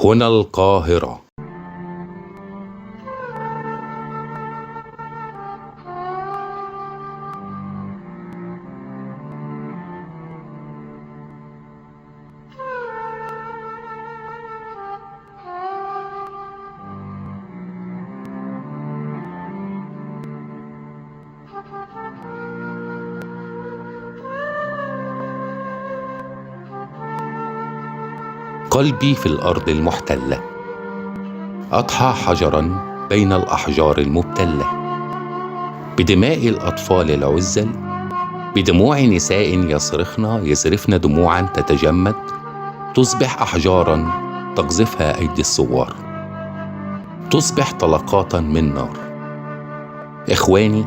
هنا القاهرة. قلبي في الأرض المحتلة، أضحى حجراً بين الأحجار المبتلة، بدماء الأطفال العزل، بدموع نساء يصرفن دموعاً تتجمد، تصبح أحجاراً تقذفها أيدي الثوار، تصبح طلقات من نار. إخواني،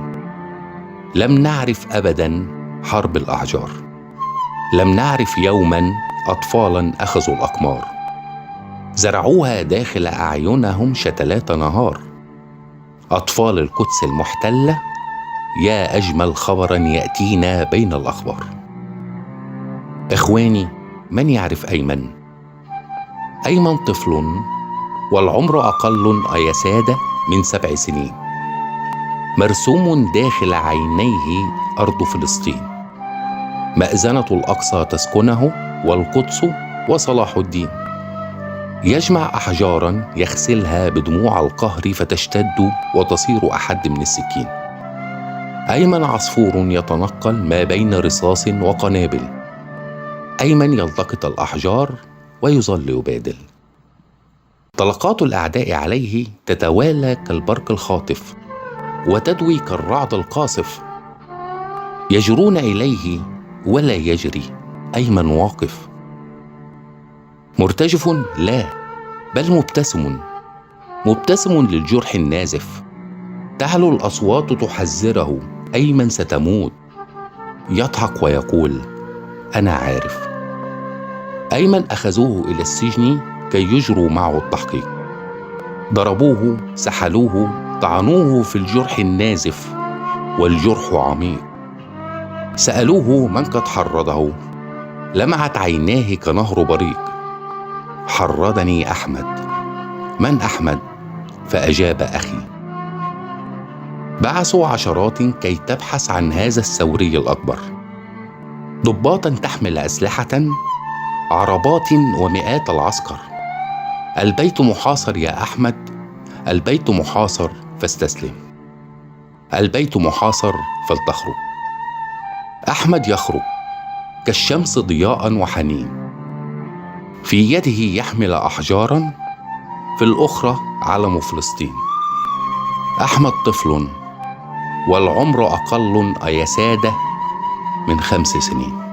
لم نعرف أبداً حرب الأحجار، لم نعرف يوماً أطفالاً أخذوا الأقمار، زرعوها داخل أعينهم شتلات نهار. أطفال القدس المحتلة، يا أجمل خبراً يأتينا بين الأخبار. إخواني، من يعرف أيمن؟ أيمن طفل والعمر أقل يا سادة من 7 سنين، مرسوم داخل عينيه أرض فلسطين، مأذنة الأقصى تسكنه والقدس وصلاح الدين. يجمع أحجاراً يغسلها بدموع القهر فتشتد وتصير أحد من السكين. أيمن عصفور يتنقل ما بين رصاص وقنابل، أيمن يلتقط الأحجار ويظل يبادل. طلقات الأعداء عليه تتوالى كالبرق الخاطف وتدوي كالرعد القاصف، يجرون إليه ولا يجري، أيمن واقف مرتجف، لا بل مبتسم للجرح النازف. تعلو الأصوات تحذره، أيمن ستموت. يضحك ويقول أنا عارف. أيمن أخذوه إلى السجن كي يجروا معه التحقيق، ضربوه، سحلوه، طعنوه في الجرح النازف والجرح عميق. سألوه من قد حرضه، لمعت عيناه كنهر بريق. حرضني أحمد. من أحمد؟ فأجاب أخي. بعثوا عشرات كي تبحث عن هذا الثوري الأكبر، ضباطا تحمل أسلحة، عربات ومئات العسكر. البيت محاصر يا أحمد، البيت محاصر فاستسلم، البيت محاصر فلتخرج. أحمد يخرج كالشمس ضياء وحنين، في يده يحمل أحجاراً، في الأخرى علم فلسطين. أحمد طفل والعمر أقل يا سادة من 5 سنين.